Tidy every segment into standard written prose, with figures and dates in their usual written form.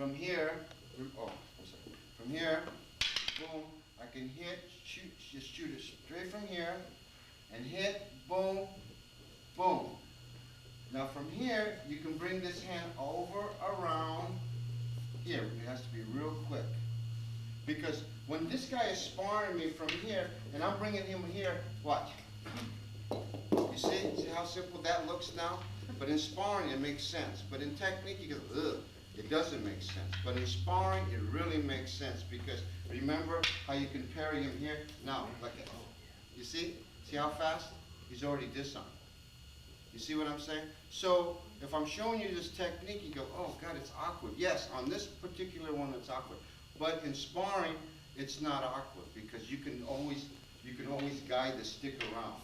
from here, oh, I'm sorry. From here, boom, I can hit, shoot, just shoot it straight from here, and hit, boom, boom. Now from here, you can bring this hand over, around, here. It has to be real quick. Because when this guy is sparring me from here, and I'm bringing him here, watch. You see how simple that looks now? But in sparring, it makes sense. But in technique, you go, ugh, it doesn't make sense. But in sparring, it really makes sense because remember how you can parry him here? Now, like that. You see? See how fast? He's already disarmed. You see what I'm saying? So if I'm showing you this technique, you go, oh God, it's awkward. Yes, on this particular one, it's awkward. But in sparring, it's not awkward because you can always guide the stick around.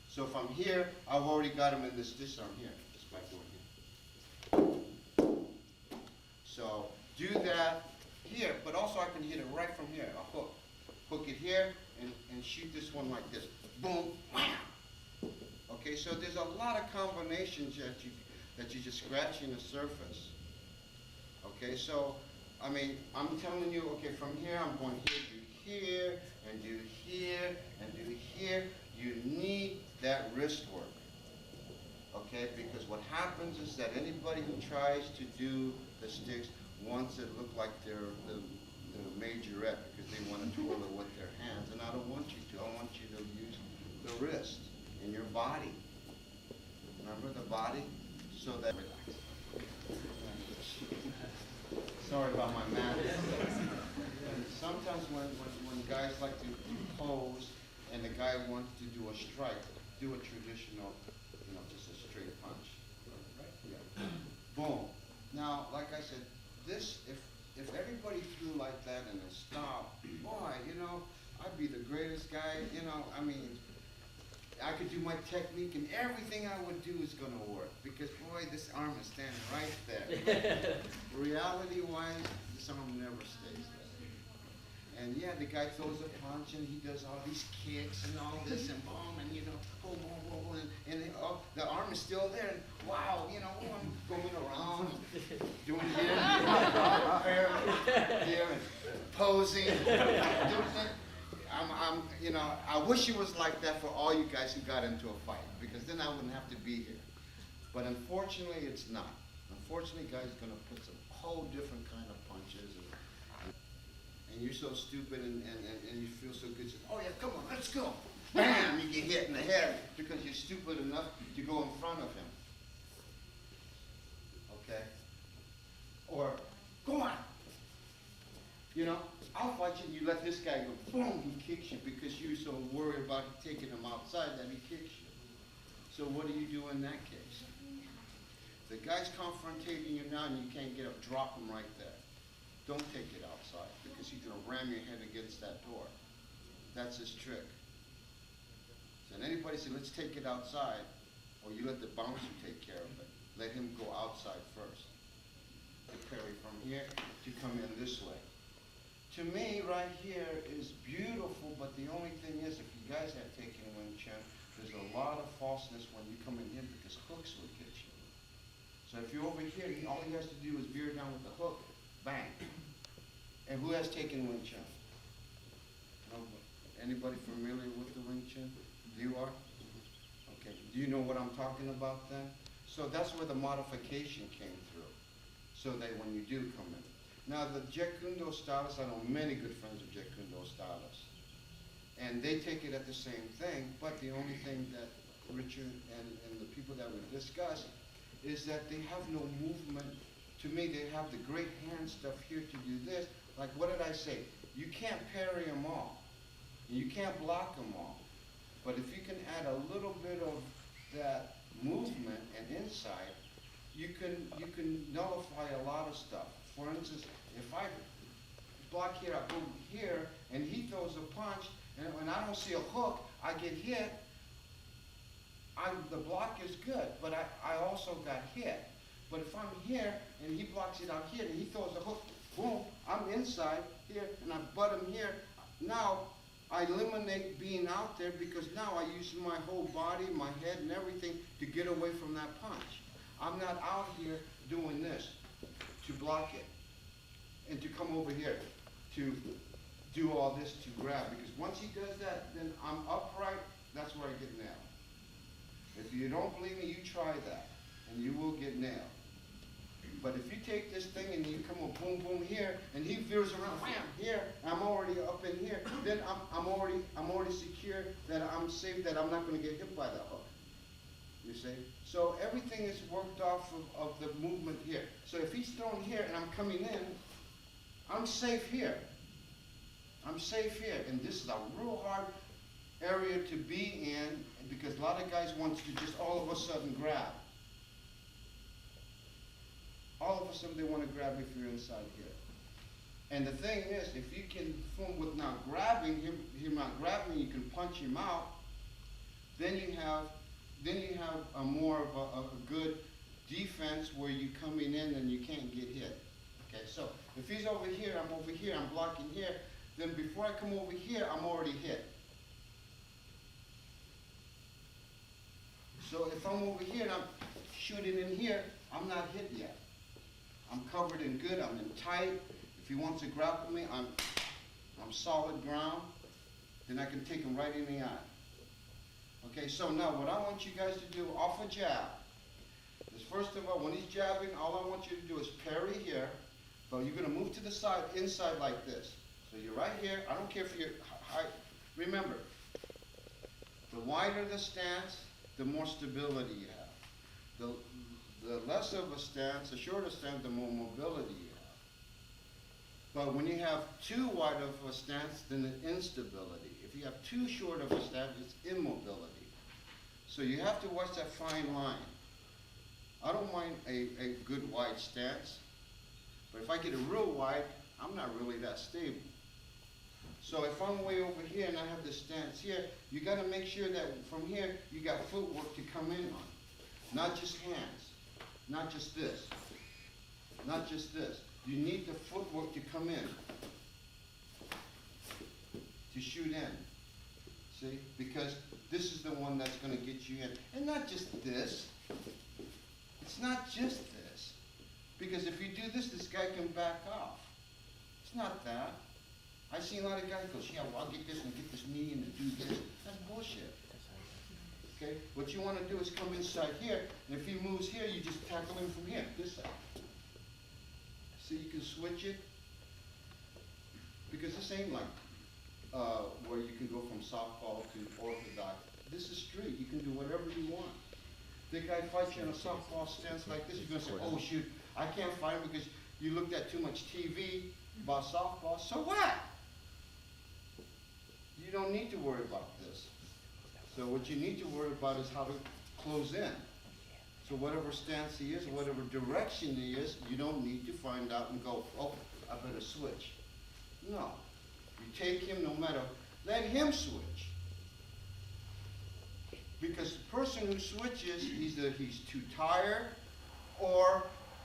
So if I'm here, I've already got him in this disarm here, just by going here. So do that here, but also I can hit it right from here, a hook. Hook it here and shoot this one like this. Boom, wham! Okay, so there's a lot of combinations that you're just scratching the surface. Okay, so I mean, I'm telling you, okay, from here I'm going here, do here, and do here, and do here. You need that wrist work. Okay, because what happens is that anybody who tries to do the sticks wants it look like they're the majorette because they want to twirl it with their hands, and I don't want you to. I want you to use the wrist in your body. Remember the body? So that relax. Sorry about my manners. Sometimes when guys like to pose and the guy wants to do a strike, do a traditional, just a straight punch. Right? Yeah. Boom. Now, like I said, this if everybody threw like that and it stopped, boy, I'd be the greatest guy. I mean, I could do my technique and everything I would do is going to work because, boy, this arm is standing right there. Reality-wise, this arm never stays there. And yeah, the guy throws a punch and he does all these kicks and all this and boom and boom, boom, boom, and the arm is still there. And wow, I'm going around, doing here, here, and posing, I wish it was like that for all you guys who got into a fight, because then I wouldn't have to be here. But unfortunately, it's not. Unfortunately, guys are going to put some whole different kind of punches, and you're so stupid, and you feel so good. So, oh yeah, come on, let's go. Bam! You get hit in the head because you're stupid enough to go in front of him. Okay? Or, go on. I'll fight you and you let this guy go, boom, he kicks you because you're so worried about taking him outside that he kicks you. So what do you do in that case? The guy's confronting you now and you can't get up, drop him right there. Don't take it outside because he's going to ram your head against that door. That's his trick. So anybody say, let's take it outside, or you let the bouncer take care of it. Let him go outside first. To parry from here to come in this way. To me, right here is beautiful, but the only thing is, if you guys have taken Wing Chun, there's a lot of falseness when you come in here because hooks will get you. So if you're over here, all he has to do is veer down with the hook, bang. And who has taken Wing Chun? Nobody. Anybody familiar with the Wing Chun? You are? Okay. Do you know what I'm talking about then? So that's where the modification came through, so that when you do come in. Now the Jeet Kune Do stylists, I know many good friends of Jeet Kune Do stylists, and they take it at the same thing, but the only thing that Richard and the people that we discussed is that they have no movement. To me, they have the great hand stuff here to do this. Like, what did I say? You can't parry them all. You can't block them all. But if you can add a little bit of that movement and insight, you can nullify a lot of stuff. For instance, if I block here, I go here, and he throws a punch, and when I don't see a hook, I get hit. The block is good, but I also got hit. But if I'm here, and he blocks it out here, and he throws a hook, boom, I'm inside here, and I butt him here. Now, I eliminate being out there because now I use my whole body, my head, and everything to get away from that punch. I'm not out here doing this to block it. and to come over here to do all this to grab. Because once he does that, then I'm upright, that's where I get nailed. If you don't believe me, you try that, and you will get nailed. But if you take this thing and you come up boom, boom here, and he veers around, wham, here, I'm already up in here, then I'm already secure that I'm safe, that I'm not going to get hit by that hook. You see? So everything is worked off of the movement here. So if he's thrown here and I'm coming in, I'm safe here. I'm safe here. And this is a real hard area to be in because a lot of guys want to just all of a sudden grab. All of a sudden they want to grab if you're inside here. And the thing is, if you can form with not grabbing him not grabbing, you can punch him out, then you have a more of a good defense where you're coming in and you can't get hit. Okay, so if he's over here, I'm blocking here, then before I come over here, I'm already hit. So if I'm over here and I'm shooting in here, I'm not hit yet. I'm covered in good, I'm in tight. If he wants to grapple me, I'm solid ground. Then I can take him right in the eye. Okay, so now what I want you guys to do off a jab is, first of all, when he's jabbing, all I want you to do is parry here, but you're going to move to the side, inside like this. So you're right here. I don't care if you're high. Remember, the wider the stance, the more stability you have. The less of a stance, the shorter stance, the more mobility you have. But when you have too wide of a stance, then it's instability. If you have too short of a stance, it's immobility. So you have to watch that fine line. I don't mind a good wide stance, but if I get it real wide, I'm not really that stable. So if I'm way over here and I have this stance here, you got to make sure that from here you got footwork to come in on, not just hands, not just this, not just this. You need the footwork to come in, to shoot in. See? Because this is the one that's going to get you in. And not just this. It's not just this. Because if you do this, this guy can back off. It's not that. I've seen a lot of guys go, yeah, well, I'll get this and get this knee and do this. That's bullshit. Okay? What you want to do is come inside here, and if he moves here, you just tackle him from here, this side. See, you can switch it. Because this ain't like where you can go from softball to orthodox. This is street. You can do whatever you want. The guy fights you in a softball stance like this, you're going to say, oh, shoot, I can't fight him because you looked at too much TV about softball. So what? You don't need to worry about this. So what you need to worry about is how to close in. So whatever stance he is, whatever direction he is, you don't need to find out and go, oh, I better switch. No. You take him no matter, let him switch. Because the person who switches, either he's too tired or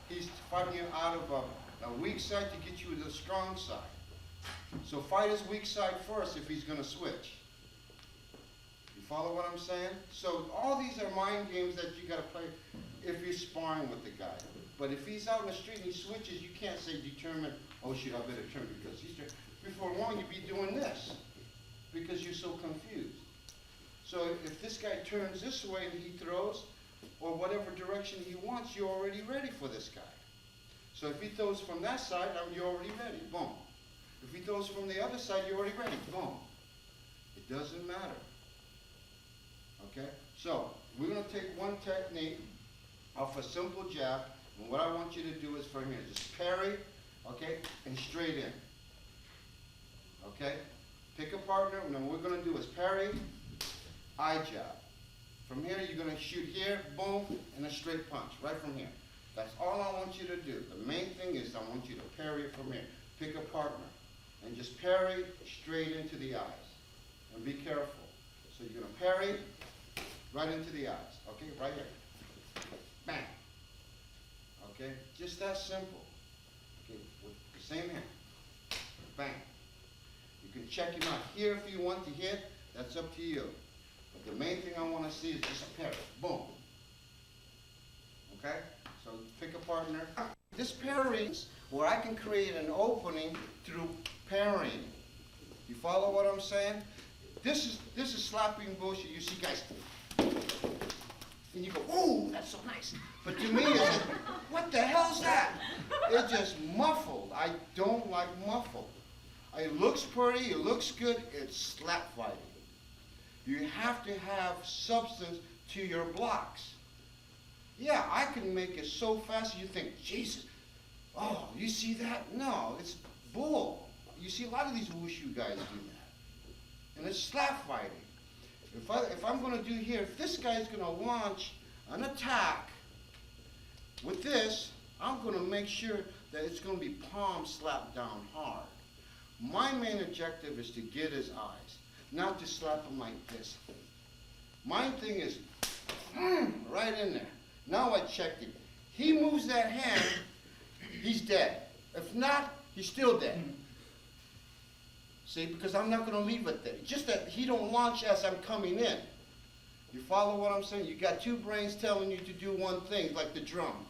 he's fighting you out of a weak side to get you to the strong side. So fight his weak side first if he's going to switch. You follow what I'm saying? So all these are mind games that you got to play if you're sparring with the guy. But if he's out in the street and he switches, you can't say determine, oh shoot, I better turn because he's turning. Before long you'd be doing this because you're so confused. So if this guy turns this way and he throws, or whatever direction he wants, you're already ready for this guy. So if he throws from that side, you're already ready. Boom. If he throws from the other side, you're already ready. Boom. It doesn't matter. Okay? So we're going to take one technique off a simple jab, and what I want you to do is from here, just parry, okay, and straight in. Okay? Pick a partner, and then what we're going to do is parry, eye jab. From here, you're going to shoot here, boom, and a straight punch, right from here. That's all I want you to do. The main thing is I want you to parry it from here. Pick a partner, and just parry straight into the eyes. And be careful. So you're going to parry right into the eyes, okay, right here. Bang. Okay, just that simple. Okay, with the same hand. Bang. You can check him out here if you want to hit. That's up to you. But the main thing I want to see is just a parry. Boom. Okay? So pick a partner. This parry where I can create an opening through parrying. You follow what I'm saying? This is slapping bullshit. You see guys, and you go, "Ooh, that's so nice." But to me, it's like, what the hell's that? It's just muffled. I don't like muffled. It looks pretty, it looks good, it's slap fighting. You have to have substance to your blocks. Yeah, I can make it so fast you think, Jesus, oh, you see that? No, it's bull. You see a lot of these wushu guys do that. And it's slap fighting. If I'm going to do here, if this guy's going to launch an attack with this, I'm going to make sure that it's going to be palm slapped down hard. My main objective is to get his eyes, not to slap him like this. My thing is, right in there. Now I checked him. He moves that hand, he's dead. If not, he's still dead. See, because I'm not going to leave it there. Just that he don't launch as I'm coming in. You follow what I'm saying? You got two brains telling you to do one thing, like the drum.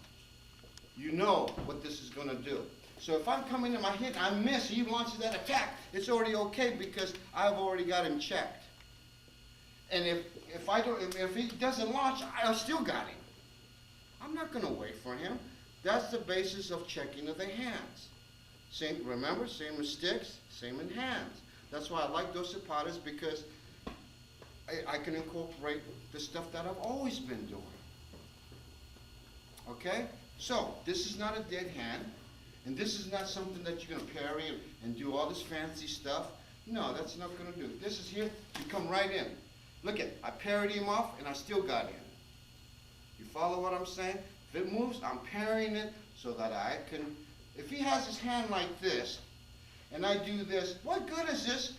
You know what this is going to do. So if I'm coming in, my hit, I miss, he launches that attack, it's already okay because I've already got him checked. And if he doesn't launch, I still got him. I'm not going to wait for him. That's the basis of checking of the hands. Same, remember, same in sticks, same in hands. That's why I like those zapatas, because I can incorporate the stuff that I've always been doing. Okay? So, this is not a dead hand, and this is not something that you're going to parry and do all this fancy stuff. No, that's not going to do. This is here, you come right in. Look at, I parried him off, and I still got in. You follow what I'm saying? If it moves, I'm parrying it so that I can, if he has his hand like this, and I do this, what good is this?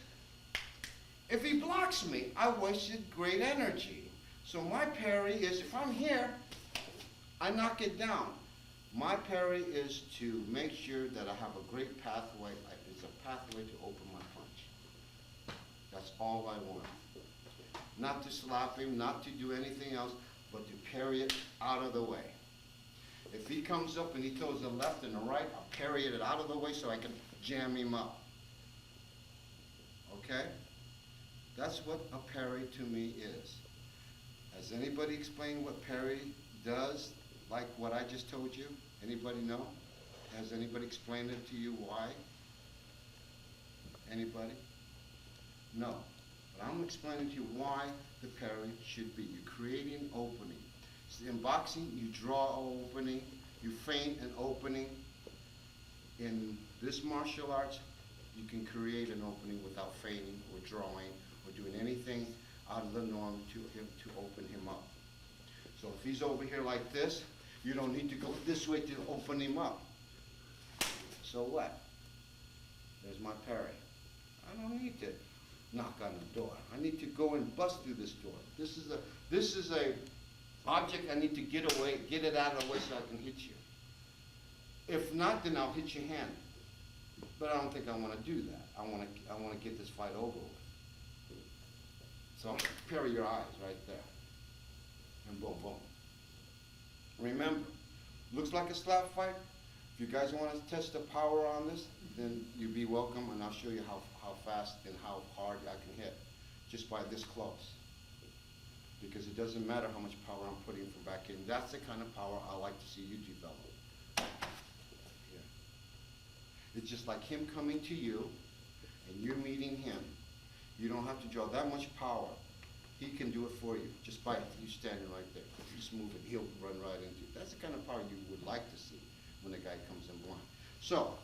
If he blocks me, I wasted great energy. So my parry is, if I'm here, I knock it down. My parry is to make sure that I have a great pathway. It's a pathway to open my punch. That's all I want. Not to slap him, not to do anything else, but to parry it out of the way. If he comes up and he throws the left and the right, I'll parry it out of the way so I can jam him up. Okay? That's what a parry to me is. Has anybody explained what parry does, like what I just told you? Anybody know? Has anybody explained it to you why? Anybody? No. But I'm explaining to you why the parry should be. You're creating opening. So in boxing, you draw an opening, you feint an opening. In this martial arts, you can create an opening without feinting or drawing or doing anything out of the norm to open him up. So if he's over here like this, you don't need to go this way to open him up. So what? There's my parry. I don't need to knock on the door. I need to go and bust through this door. This is a object I need to get away, get it out of the way so I can hit you. If not, then I'll hit your hand. But I don't think I want to do that. I want to get this fight over with. So parry your eyes right there. And boom, boom. Remember, looks like a slap fight. If you guys want to test the power on this, then you be welcome, and I'll show you how fast and how hard I can hit just by this close. Because it doesn't matter how much power I'm putting from back in. That's the kind of power I like to see you develop. Yeah. It's just like him coming to you and you're meeting him. You don't have to draw that much power. He can do it for you just by you standing right there. If you just move it, he'll run right into it. That's the kind of power you would like to see when the guy comes in blind. So,